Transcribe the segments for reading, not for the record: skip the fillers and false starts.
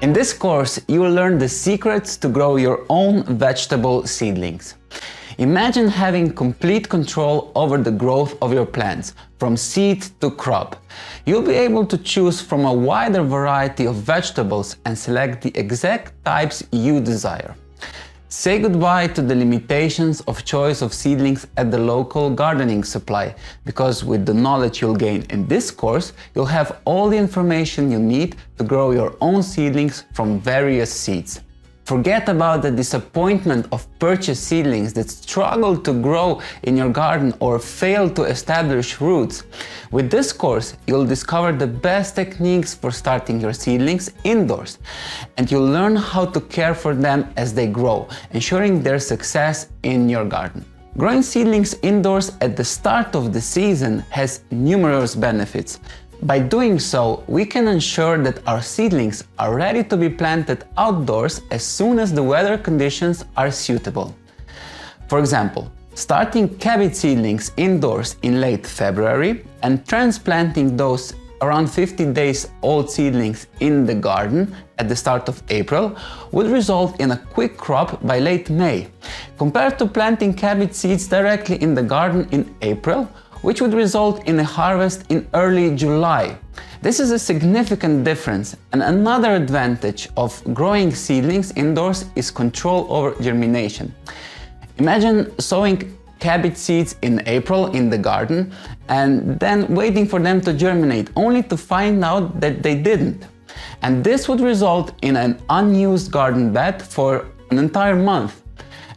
In this course, you will learn the secrets to grow your own vegetable seedlings. Imagine having complete control over the growth of your plants, from seed to crop. You'll be able to choose from a wider variety of vegetables and select the exact types you desire. Say goodbye to the limitations of choice of seedlings at the local gardening supply, because with the knowledge you'll gain in this course, you'll have all the information you need to grow your own seedlings from various seeds. Forget about the disappointment of purchased seedlings that struggle to grow in your garden or fail to establish roots. With this course, you'll discover the best techniques for starting your seedlings indoors, and you'll learn how to care for them as they grow, ensuring their success in your garden. Growing seedlings indoors at the start of the season has numerous benefits. By doing so, we can ensure that our seedlings are ready to be planted outdoors as soon as the weather conditions are suitable. For example, starting cabbage seedlings indoors in late February and transplanting those around 50 days old seedlings in the garden at the start of April would result in a quick crop by late May, compared to planting cabbage seeds directly in the garden in April, which would result in a harvest in early July. This is a significant difference, and another advantage of growing seedlings indoors is control over germination. Imagine sowing cabbage seeds in April in the garden and then waiting for them to germinate, only to find out that they didn't. And this would result in an unused garden bed for an entire month.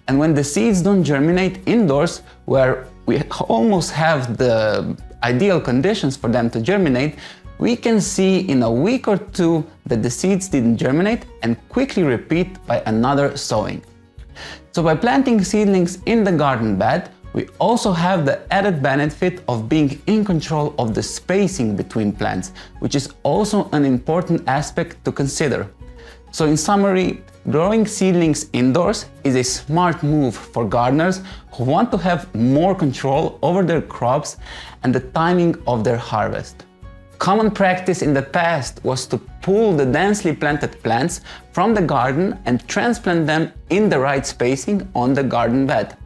And when the seeds don't germinate indoors, where we almost have the ideal conditions for them to germinate, we can see in a week or two that the seeds didn't germinate and quickly repeat by another sowing. So by planting seedlings in the garden bed, we also have the added benefit of being in control of the spacing between plants, which is also an important aspect to consider. So in summary, growing seedlings indoors is a smart move for gardeners who want to have more control over their crops and the timing of their harvest. Common practice in the past was to pull the densely planted plants from the garden and transplant them in the right spacing on the garden bed.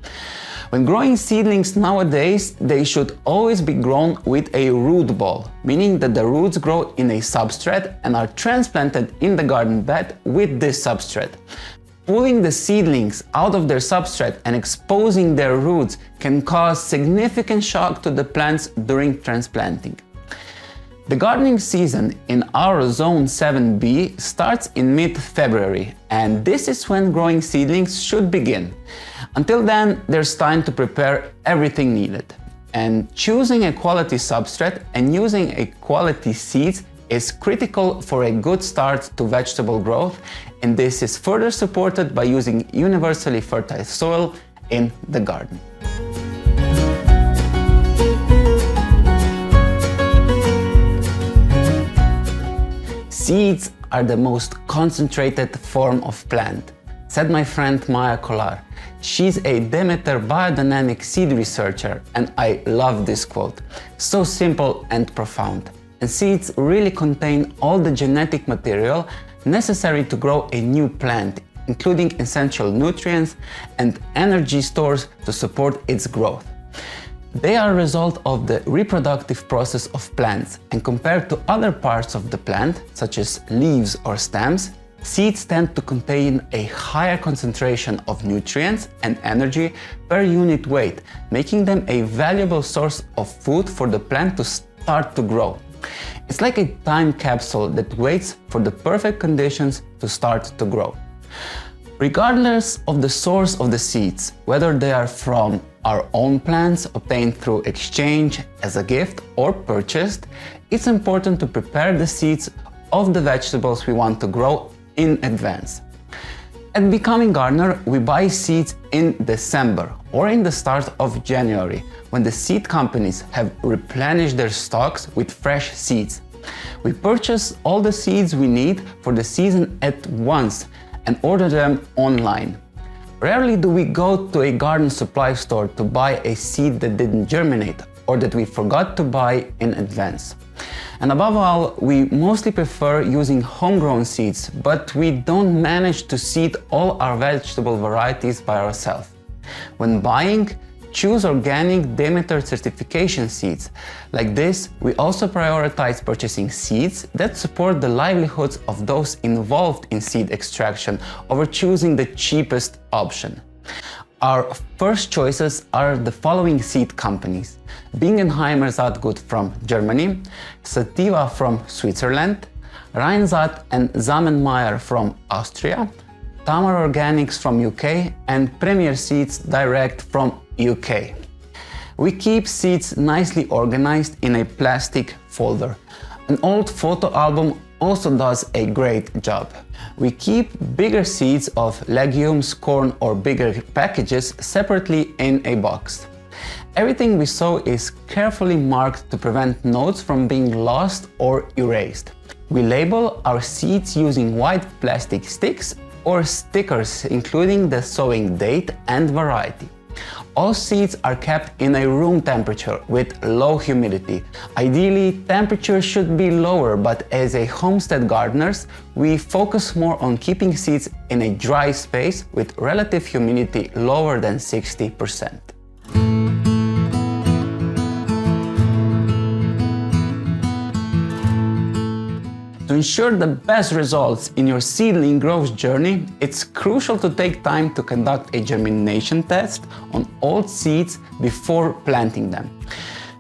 When growing seedlings nowadays, they should always be grown with a root ball, meaning that the roots grow in a substrate and are transplanted in the garden bed with this substrate. Pulling the seedlings out of their substrate and exposing their roots can cause significant shock to the plants during transplanting. The gardening season in our Zone 7B starts in mid-February, and this is when growing seedlings should begin. Until then, there's time to prepare everything needed. And choosing a quality substrate and using a quality seeds is critical for a good start to vegetable growth, and this is further supported by using universally fertile soil in the garden. Seeds are the most concentrated form of plant, said my friend Maya Kolar. She's a Demeter biodynamic seed researcher, and I love this quote. So simple and profound. And seeds really contain all the genetic material necessary to grow a new plant, including essential nutrients and energy stores to support its growth. They are a result of the reproductive process of plants, and compared to other parts of the plant, such as leaves or stems, seeds tend to contain a higher concentration of nutrients and energy per unit weight, making them a valuable source of food for the plant to start to grow. It's like a time capsule that waits for the perfect conditions to start to grow. Regardless of the source of the seeds, whether they are from our own plants obtained through exchange as a gift or purchased, it's important to prepare the seeds of the vegetables we want to grow in advance. At Becoming Gardener, we buy seeds in December or in the start of January, when the seed companies have replenished their stocks with fresh seeds. We purchase all the seeds we need for the season at once and order them online. Rarely do we go to a garden supply store to buy a seed that didn't germinate or that we forgot to buy in advance. And above all, we mostly prefer using homegrown seeds, but we don't manage to seed all our vegetable varieties by ourselves. When buying, choose organic Demeter certification seeds. Like this, we also prioritize purchasing seeds that support the livelihoods of those involved in seed extraction over choosing the cheapest option. Our first choices are the following seed companies: Bingenheimer Saatgut from Germany, Sativa from Switzerland, Rheinsaat and Samenmeyer from Austria, Tamar Organics from UK, and Premier Seeds Direct from UK. We keep seeds nicely organized in a plastic folder. An old photo album also does a great job. We keep bigger seeds of legumes, corn or bigger packages separately in a box. Everything we sow is carefully marked to prevent notes from being lost or erased. We label our seeds using white plastic sticks or stickers including the sowing date and variety. All seeds are kept in a room temperature with low humidity. Ideally, temperature should be lower, but as a homestead gardeners, we focus more on keeping seeds in a dry space with relative humidity lower than 60%. To ensure the best results in your seedling growth journey, it's crucial to take time to conduct a germination test on all seeds before planting them.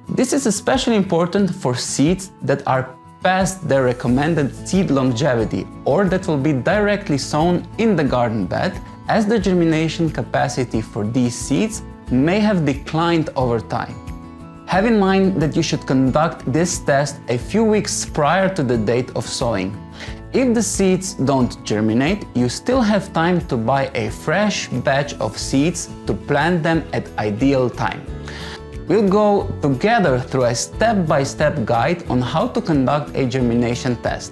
This is especially important for seeds that are past their recommended seed longevity or that will be directly sown in the garden bed, as the germination capacity for these seeds may have declined over time. Have in mind that you should conduct this test a few weeks prior to the date of sowing. If the seeds don't germinate, you still have time to buy a fresh batch of seeds to plant them at ideal time. We'll go together through a step-by-step guide on how to conduct a germination test.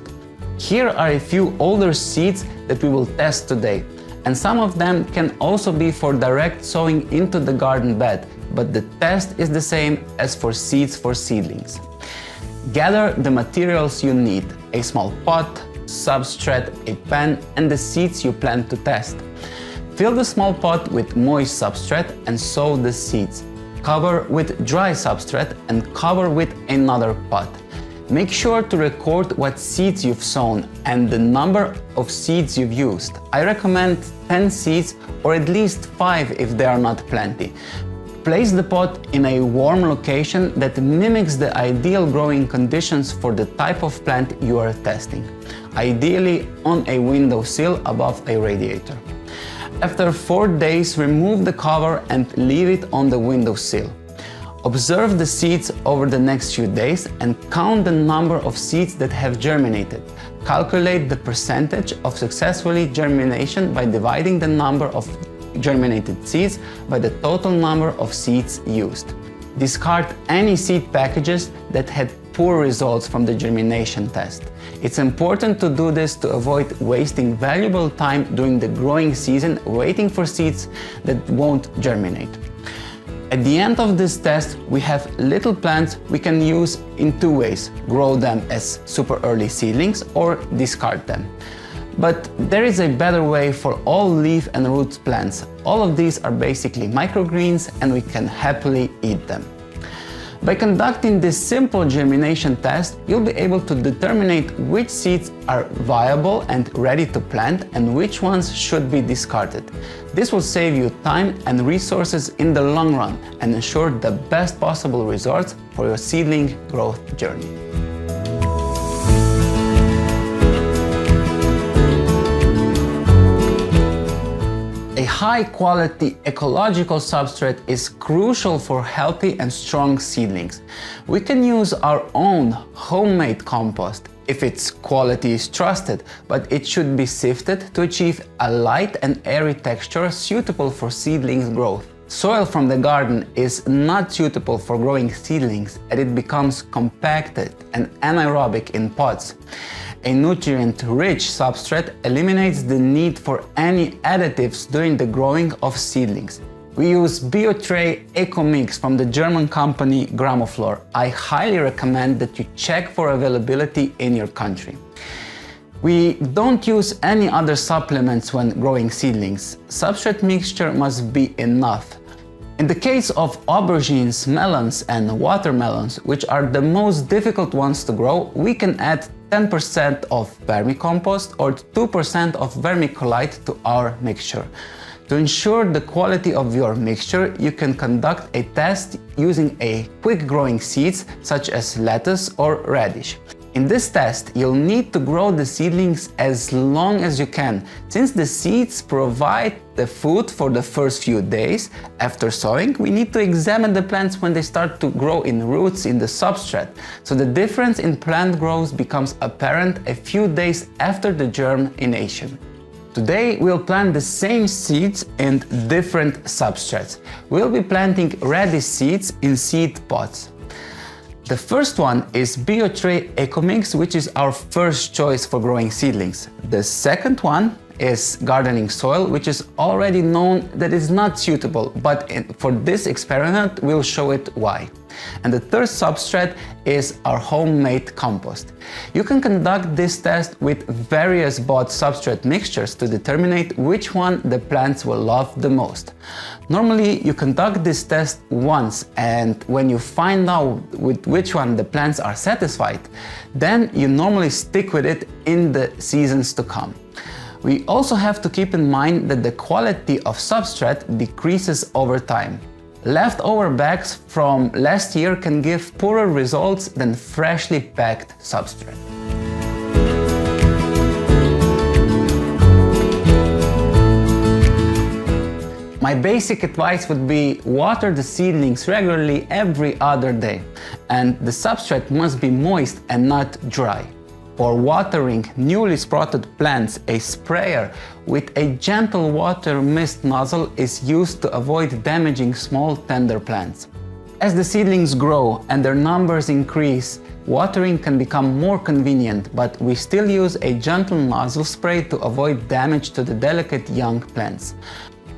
Here are a few older seeds that we will test today, and some of them can also be for direct sowing into the garden bed, but the test is the same as for seeds for seedlings. Gather the materials you need: a small pot, substrate, a pan, and the seeds you plan to test. Fill the small pot with moist substrate and sow the seeds. Cover with dry substrate and cover with another pot. Make sure to record what seeds you've sown and the number of seeds you've used. I recommend 10 seeds or at least 5 if they are not plenty. Place the pot in a warm location that mimics the ideal growing conditions for the type of plant you are testing, ideally on a windowsill above a radiator. After 4 days, remove the cover and leave it on the windowsill. Observe the seeds over the next few days and count the number of seeds that have germinated. Calculate the percentage of successfully germination by dividing the number of germinated seeds by the total number of seeds used. Discard any seed packages that had poor results from the germination test. It's important to do this to avoid wasting valuable time during the growing season waiting for seeds that won't germinate. At the end of this test, we have little plants we can use in 2 ways: grow them as super early seedlings or discard them. But there is a better way for all leaf and root plants. All of these are basically microgreens and we can happily eat them. By conducting this simple germination test, you'll be able to determine which seeds are viable and ready to plant and which ones should be discarded. This will save you time and resources in the long run and ensure the best possible results for your seedling growth journey. A high-quality ecological substrate is crucial for healthy and strong seedlings. We can use our own homemade compost if its quality is trusted, but it should be sifted to achieve a light and airy texture suitable for seedlings growth. Soil from the garden is not suitable for growing seedlings as it becomes compacted and anaerobic in pots. A nutrient-rich substrate eliminates the need for any additives during the growing of seedlings. We use BioTray EcoMix from the German company Grammoflor. I highly recommend that you check for availability in your country. We don't use any other supplements when growing seedlings. Substrate mixture must be enough. In the case of aubergines, melons and watermelons, which are the most difficult ones to grow, we can add 10% of vermicompost or 2% of vermiculite to our mixture. To ensure the quality of your mixture, you can conduct a test using a quick-growing seeds such as lettuce or radish. In this test, you'll need to grow the seedlings as long as you can, since the seeds provide the food for the first few days. After sowing, we need to examine the plants when they start to grow in roots in the substrate, so the difference in plant growth becomes apparent a few days after the germination. Today we'll plant the same seeds in different substrates. We'll be planting radish seeds in seed pots. The first one is BioTray EcoMix, which is our first choice for growing seedlings. The second one is gardening soil, which is already known that is not suitable, but for this experiment we'll show it why. And the third substrate is our homemade compost. You can conduct this test with various bought substrate mixtures to determine which one the plants will love the most. Normally you conduct this test once, and when you find out with which one the plants are satisfied, then you normally stick with it in the seasons to come. We also have to keep in mind that the quality of substrate decreases over time. Leftover bags from last year can give poorer results than freshly packed substrate. My basic advice would be water the seedlings regularly every other day, and the substrate must be moist and not dry. For watering newly sprouted plants, a sprayer with a gentle water mist nozzle is used to avoid damaging small tender plants. As the seedlings grow and their numbers increase, watering can become more convenient, but we still use a gentle nozzle spray to avoid damage to the delicate young plants.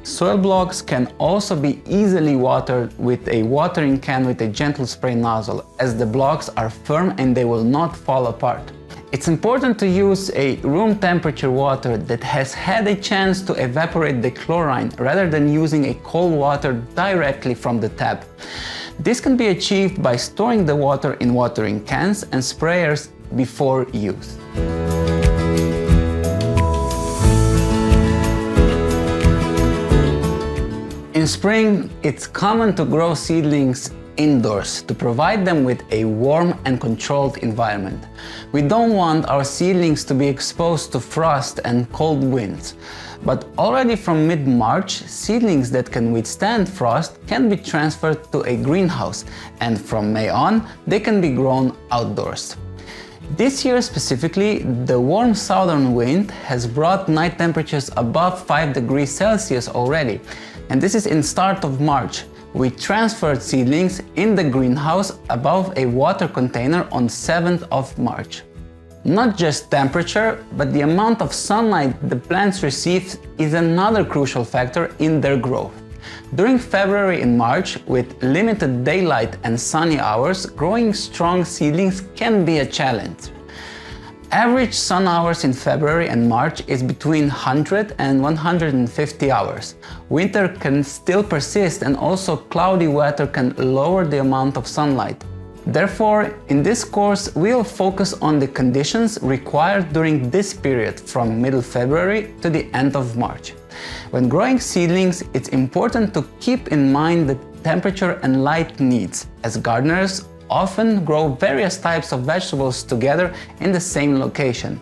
Soil blocks can also be easily watered with a watering can with a gentle spray nozzle, as the blocks are firm and they will not fall apart. It's important to use a room temperature water that has had a chance to evaporate the chlorine rather than using a cold water directly from the tap. This can be achieved by storing the water in watering cans and sprayers before use. In spring, it's common to grow seedlings indoors to provide them with a warm and controlled environment. We don't want our seedlings to be exposed to frost and cold winds. But already from mid-March, seedlings that can withstand frost can be transferred to a greenhouse, and from May on, they can be grown outdoors. This year specifically, the warm southern wind has brought night temperatures above 5 degrees Celsius already, and this is in start of March. We transferred seedlings in the greenhouse above a water container on 7th of March. Not just temperature, but the amount of sunlight the plants receive is another crucial factor in their growth. During February and March, with limited daylight and sunny hours, growing strong seedlings can be a challenge. Average sun hours in February and March is between 100 and 150 hours. Winter can still persist, and also cloudy weather can lower the amount of sunlight. Therefore, in this course, we'll focus on the conditions required during this period from middle February to the end of March. When growing seedlings, it's important to keep in mind the temperature and light needs, as gardeners often grow various types of vegetables together in the same location.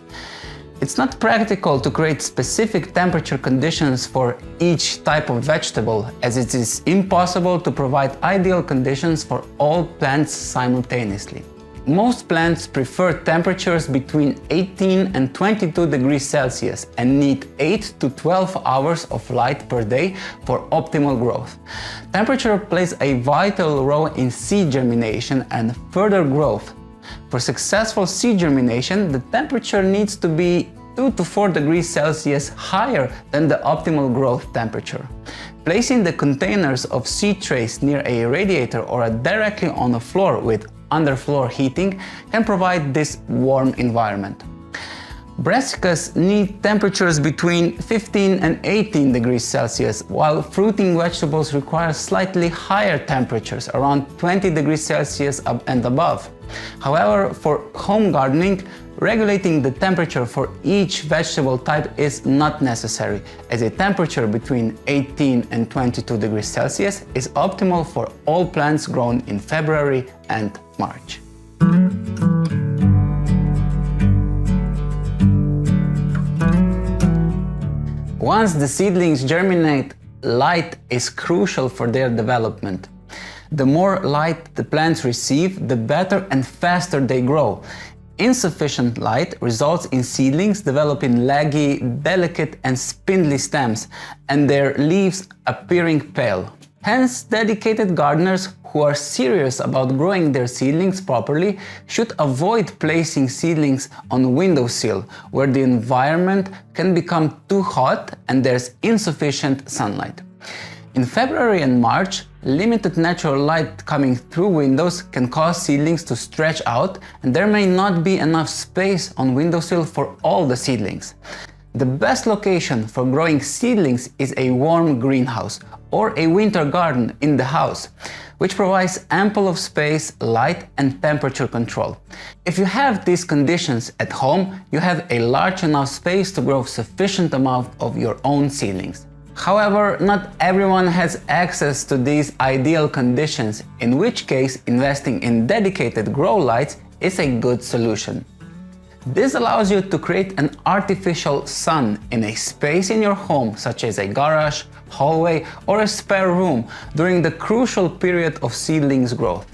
It's not practical to create specific temperature conditions for each type of vegetable, as it is impossible to provide ideal conditions for all plants simultaneously. Most plants prefer temperatures between 18 and 22 degrees Celsius and need 8 to 12 hours of light per day for optimal growth. Temperature plays a vital role in seed germination and further growth. For successful seed germination, the temperature needs to be 2 to 4 degrees Celsius higher than the optimal growth temperature. Placing the containers of seed trays near a radiator or directly on a floor with underfloor heating can provide this warm environment. Brassicas need temperatures between 15 and 18 degrees Celsius, while fruiting vegetables require slightly higher temperatures, around 20 degrees Celsius and above. However, for home gardening, regulating the temperature for each vegetable type is not necessary, as a temperature between 18 and 22 degrees Celsius is optimal for all plants grown in February and March. Once the seedlings germinate, light is crucial for their development. The more light the plants receive, the better and faster they grow. Insufficient light results in seedlings developing leggy, delicate and spindly stems, and their leaves appearing pale. Hence, dedicated gardeners who are serious about growing their seedlings properly should avoid placing seedlings on windowsill, where the environment can become too hot and there's insufficient sunlight. In February and March, limited natural light coming through windows can cause seedlings to stretch out, and there may not be enough space on windowsill for all the seedlings. The best location for growing seedlings is a warm greenhouse or a winter garden in the house, which provides ample of space, light and temperature control. If you have these conditions at home, you have a large enough space to grow sufficient amount of your own seedlings. However, not everyone has access to these ideal conditions, in which case investing in dedicated grow lights is a good solution. This allows you to create an artificial sun in a space in your home, such as a garage, hallway or a spare room, during the crucial period of seedlings growth.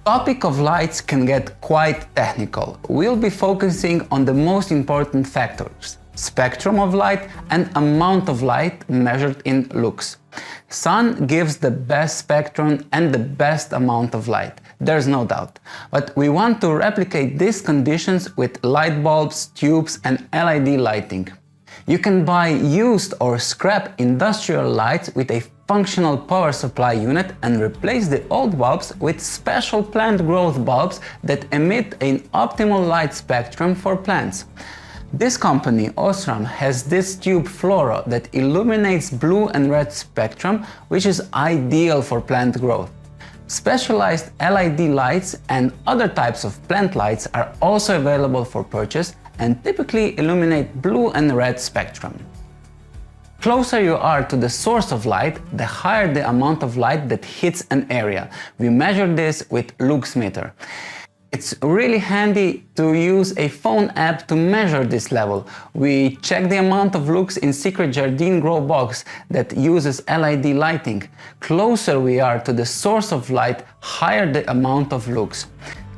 The topic of lights can get quite technical. We'll be focusing on the most important factors: spectrum of light and amount of light measured in lux. Sun gives the best spectrum and the best amount of light, there's no doubt. But we want to replicate these conditions with light bulbs, tubes and LED lighting. You can buy used or scrap industrial lights with a functional power supply unit and replace the old bulbs with special plant growth bulbs that emit an optimal light spectrum for plants. This company, Osram, has this tube fluoro that illuminates blue and red spectrum, which is ideal for plant growth. Specialized LED lights and other types of plant lights are also available for purchase and typically illuminate blue and red spectrum. The closer you are to the source of light, the higher the amount of light that hits an area. We measure this with lux meter. It's really handy to use a phone app to measure this level. We check the amount of lux in Secret Jardin grow box that uses LED lighting. Closer we are to the source of light, higher the amount of lux.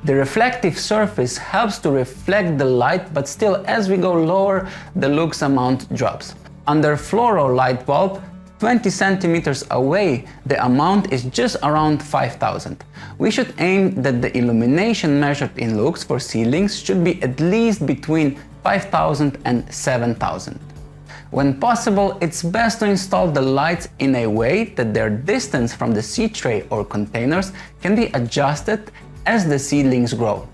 The reflective surface helps to reflect the light, but still as we go lower, the lux amount drops. Under fluoro light bulb, 20 centimeters away, the amount is just around 5000. We should aim that the illumination measured in lux for seedlings should be at least between 5000 and 7000. When possible, it's best to install the lights in a way that their distance from the seed tray or containers can be adjusted as the seedlings grow.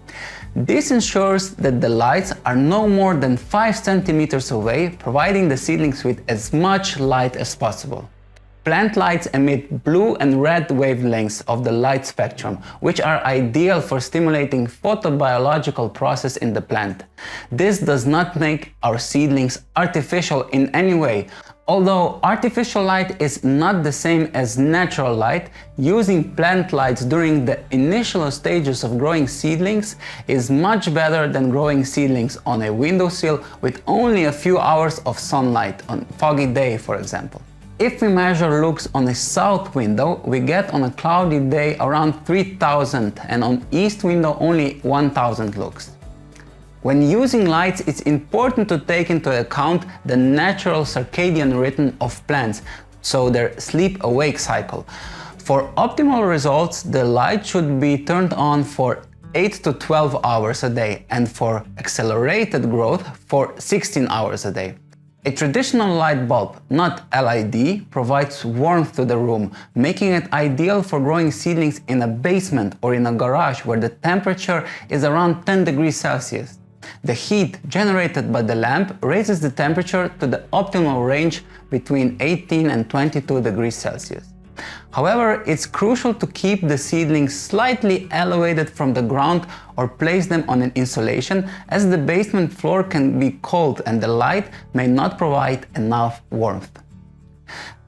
This ensures that the lights are no more than 5 centimeters away, providing the seedlings with as much light as possible. Plant lights emit blue and red wavelengths of the light spectrum, which are ideal for stimulating photobiological process in the plant. This does not make our seedlings artificial in any way. Although artificial light is not the same as natural light, using plant lights during the initial stages of growing seedlings is much better than growing seedlings on a windowsill with only a few hours of sunlight on a foggy day, for example. If we measure lux on a south window, we get on a cloudy day around 3000 and on east window only 1000 lux. When using lights, it's important to take into account the natural circadian rhythm of plants, so their sleep-awake cycle. For optimal results, the light should be turned on for 8 to 12 hours a day, and for accelerated growth for 16 hours a day. A traditional light bulb, not LED, provides warmth to the room, making it ideal for growing seedlings in a basement or in a garage where the temperature is around 10 degrees Celsius. The heat generated by the lamp raises the temperature to the optimal range between 18 and 22 degrees Celsius. However, it's crucial to keep the seedlings slightly elevated from the ground or place them on an insulation, as the basement floor can be cold and the light may not provide enough warmth.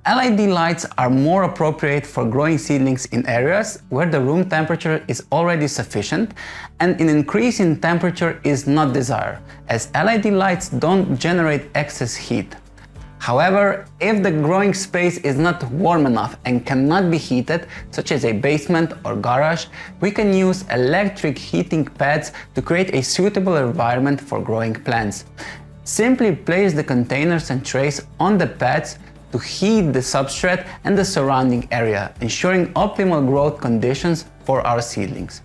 LED lights are more appropriate for growing seedlings in areas where the room temperature is already sufficient and an increase in temperature is not desired, as LED lights don't generate excess heat. However, if the growing space is not warm enough and cannot be heated, such as a basement or garage, we can use electric heating pads to create a suitable environment for growing plants. Simply place the containers and trays on the pads to heat the substrate and the surrounding area, ensuring optimal growth conditions for our seedlings.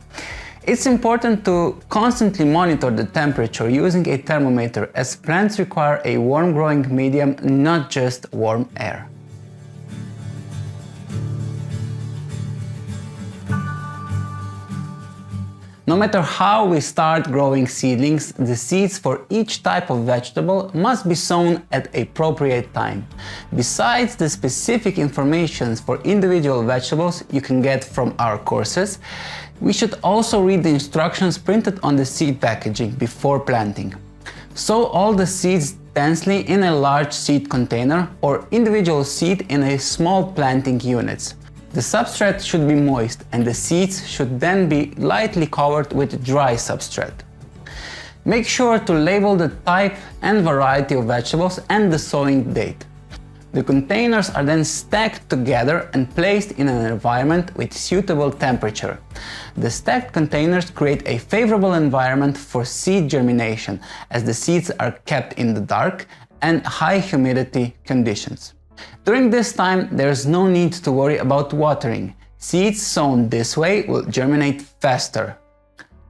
It's important to constantly monitor the temperature using a thermometer, as plants require a warm growing medium, not just warm air. No matter how we start growing seedlings, the seeds for each type of vegetable must be sown at appropriate time. Besides the specific information for individual vegetables you can get from our courses, we should also read the instructions printed on the seed packaging before planting. Sow all the seeds densely in a large seed container or individual seed in a small planting units. The substrate should be moist and the seeds should then be lightly covered with dry substrate. Make sure to label the type and variety of vegetables and the sowing date. The containers are then stacked together and placed in an environment with suitable temperature. The stacked containers create a favorable environment for seed germination, as the seeds are kept in the dark and high humidity conditions. During this time, there is no need to worry about watering. Seeds sown this way will germinate faster.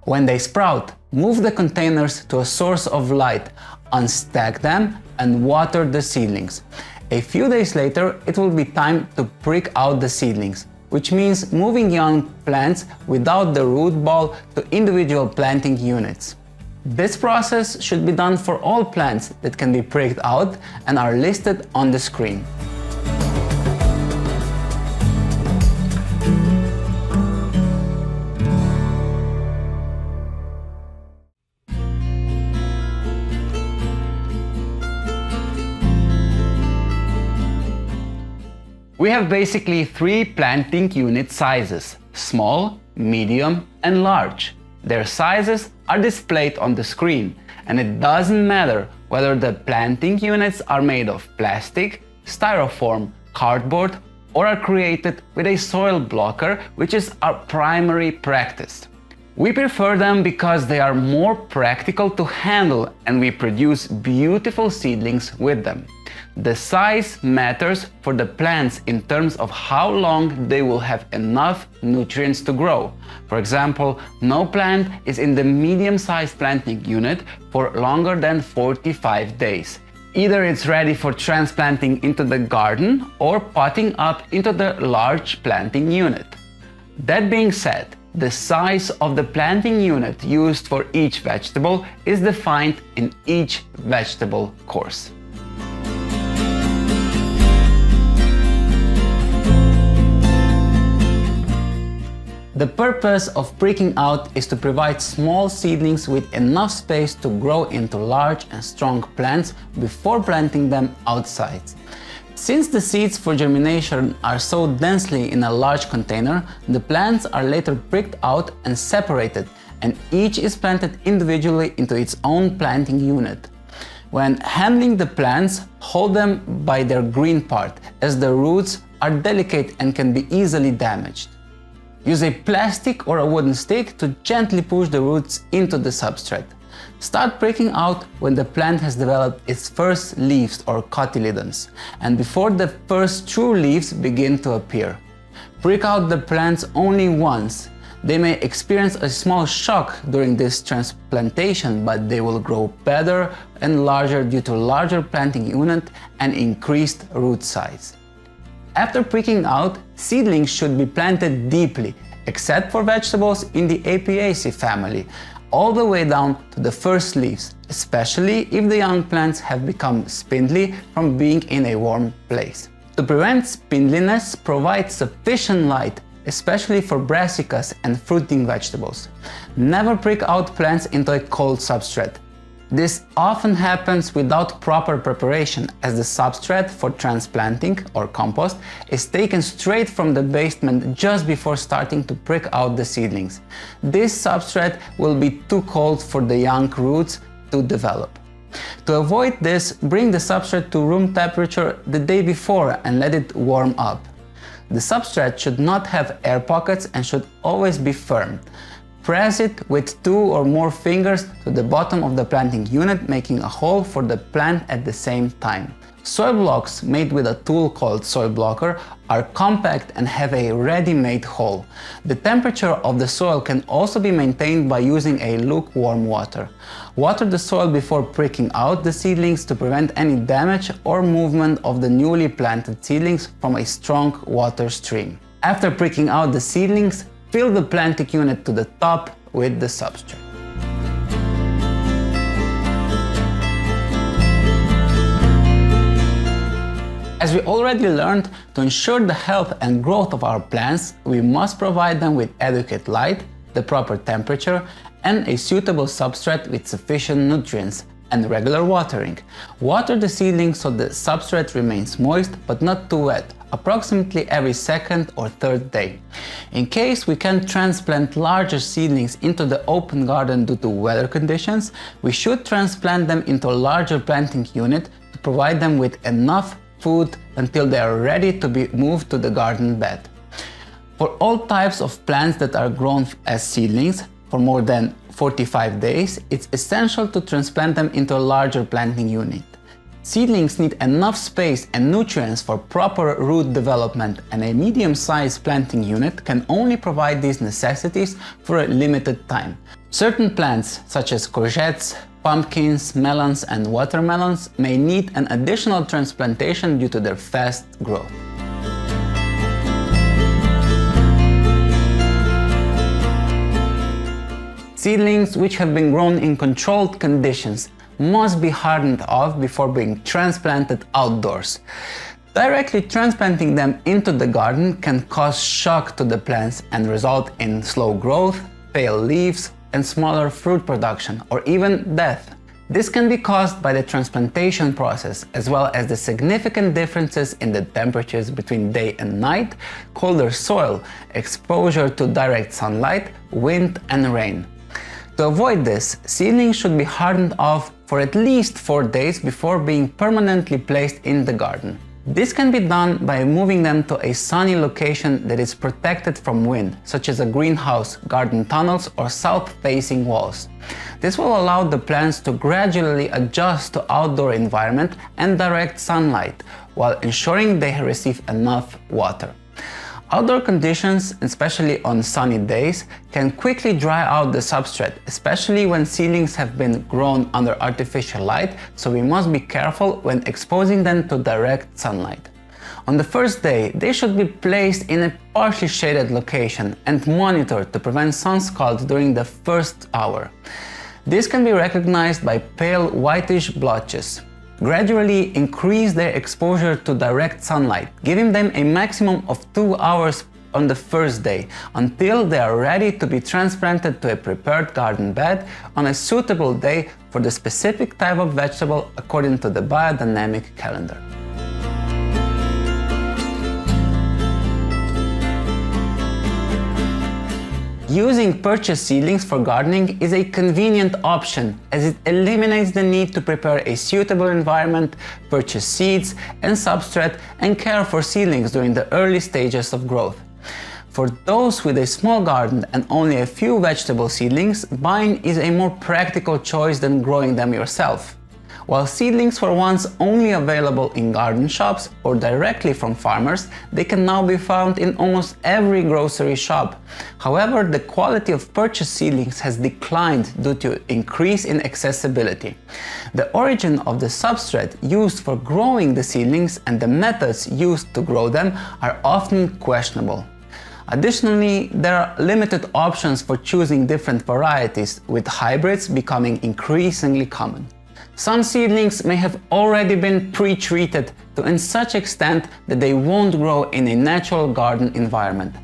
When they sprout, move the containers to a source of light, unstack them, and water the seedlings. A few days later, it will be time to prick out the seedlings, which means moving young plants without the root ball to individual planting units. This process should be done for all plants that can be pricked out and are listed on the screen. We have basically 3 planting unit sizes: small, medium, and large. Their sizes are displayed on the screen, and it doesn't matter whether the planting units are made of plastic, styrofoam, cardboard, or are created with a soil blocker, which is our primary practice. We prefer them because they are more practical to handle and we produce beautiful seedlings with them. The size matters for the plants in terms of how long they will have enough nutrients to grow. For example, no plant is in the medium-sized planting unit for longer than 45 days. Either it's ready for transplanting into the garden or potting up into the large planting unit. That being said, the size of the planting unit used for each vegetable is defined in each vegetable course. The purpose of pricking out is to provide small seedlings with enough space to grow into large and strong plants before planting them outside. Since the seeds for germination are sowed densely in a large container, the plants are later pricked out and separated, and each is planted individually into its own planting unit. When handling the plants, hold them by their green part, as the roots are delicate and can be easily damaged. Use a plastic or a wooden stick to gently push the roots into the substrate. Start pricking out when the plant has developed its first leaves or cotyledons, and before the first true leaves begin to appear. Prick out the plants only once. They may experience a small shock during this transplantation, but they will grow better and larger due to larger planting unit and increased root size. After pricking out, seedlings should be planted deeply, except for vegetables in the Apiaceae family, all the way down to the first leaves, especially if the young plants have become spindly from being in a warm place. To prevent spindliness, provide sufficient light, especially for brassicas and fruiting vegetables. Never prick out plants into a cold substrate. This often happens without proper preparation, as the substrate for transplanting, or compost, is taken straight from the basement just before starting to prick out the seedlings. This substrate will be too cold for the young roots to develop. To avoid this, bring the substrate to room temperature the day before and let it warm up. The substrate should not have air pockets and should always be firm. Press it with 2 or more fingers to the bottom of the planting unit, making a hole for the plant at the same time. Soil blocks made with a tool called soil blocker are compact and have a ready-made hole. The temperature of the soil can also be maintained by using a lukewarm water. Water the soil before pricking out the seedlings to prevent any damage or movement of the newly planted seedlings from a strong water stream. After pricking out the seedlings, fill the planting unit to the top with the substrate. As we already learned, to ensure the health and growth of our plants, we must provide them with adequate light, the proper temperature, and a suitable substrate with sufficient nutrients, and regular watering. Water the seedlings so the substrate remains moist but not too wet, approximately every second or third day. In case we can't transplant larger seedlings into the open garden due to weather conditions, we should transplant them into a larger planting unit to provide them with enough food until they are ready to be moved to the garden bed. For all types of plants that are grown as seedlings for more than 45 days, it's essential to transplant them into a larger planting unit. Seedlings need enough space and nutrients for proper root development, and a medium-sized planting unit can only provide these necessities for a limited time. Certain plants, such as courgettes, pumpkins, melons, and watermelons, may need an additional transplantation due to their fast growth. Seedlings which have been grown in controlled conditions must be hardened off before being transplanted outdoors. Directly transplanting them into the garden can cause shock to the plants and result in slow growth, pale leaves, and smaller fruit production, or even death. This can be caused by the transplantation process, as well as the significant differences in the temperatures between day and night, colder soil, exposure to direct sunlight, wind, and rain. To avoid this, seedlings should be hardened off for at least 4 days before being permanently placed in the garden. This can be done by moving them to a sunny location that is protected from wind, such as a greenhouse, garden tunnels, or south-facing walls. This will allow the plants to gradually adjust to outdoor environment and direct sunlight, while ensuring they receive enough water. Outdoor conditions, especially on sunny days, can quickly dry out the substrate, especially when seedlings have been grown under artificial light, so we must be careful when exposing them to direct sunlight. On the first day, they should be placed in a partially shaded location and monitored to prevent sun scald during the first hour. This can be recognized by pale whitish blotches. Gradually increase their exposure to direct sunlight, giving them a maximum of 2 hours on the first day, until they are ready to be transplanted to a prepared garden bed on a suitable day for the specific type of vegetable according to the biodynamic calendar. Using purchased seedlings for gardening is a convenient option, as it eliminates the need to prepare a suitable environment, purchase seeds and substrate, and care for seedlings during the early stages of growth. For those with a small garden and only a few vegetable seedlings, buying is a more practical choice than growing them yourself. While seedlings were once only available in garden shops or directly from farmers, they can now be found in almost every grocery shop. However, the quality of purchased seedlings has declined due to increase in accessibility. The origin of the substrate used for growing the seedlings and the methods used to grow them are often questionable. Additionally, there are limited options for choosing different varieties, with hybrids becoming increasingly common. Some seedlings may have already been pre-treated to such extent that they won't grow in a natural garden environment.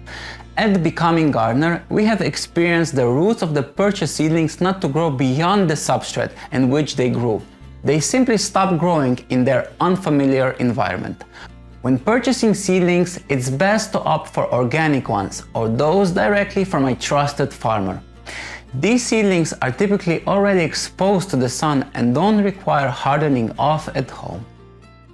At Becoming Gardener, we have experienced the roots of the purchased seedlings not to grow beyond the substrate in which they grew. They simply stop growing in their unfamiliar environment. When purchasing seedlings, it's best to opt for organic ones or those directly from a trusted farmer. These seedlings are typically already exposed to the sun and don't require hardening off at home.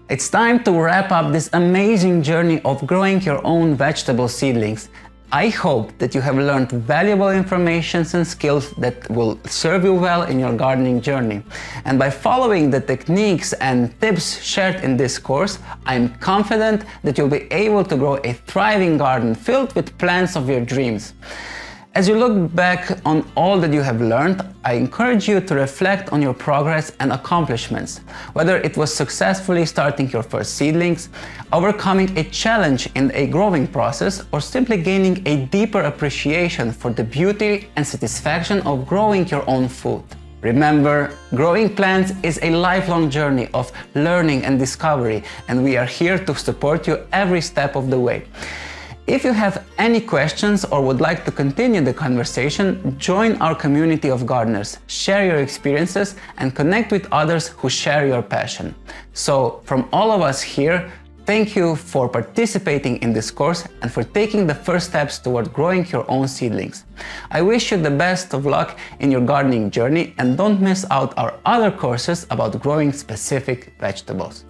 It's time to wrap up this amazing journey of growing your own vegetable seedlings. I hope that you have learned valuable information and skills that will serve you well in your gardening journey. And by following the techniques and tips shared in this course, I'm confident that you'll be able to grow a thriving garden filled with plants of your dreams. As you look back on all that you have learned, I encourage you to reflect on your progress and accomplishments, whether it was successfully starting your first seedlings, overcoming a challenge in a growing process, or simply gaining a deeper appreciation for the beauty and satisfaction of growing your own food. Remember, growing plants is a lifelong journey of learning and discovery, and we are here to support you every step of the way. If you have any questions or would like to continue the conversation, join our community of gardeners, share your experiences, and connect with others who share your passion. So, from all of us here, thank you for participating in this course and for taking the first steps toward growing your own seedlings. I wish you the best of luck in your gardening journey, and don't miss out our other courses about growing specific vegetables.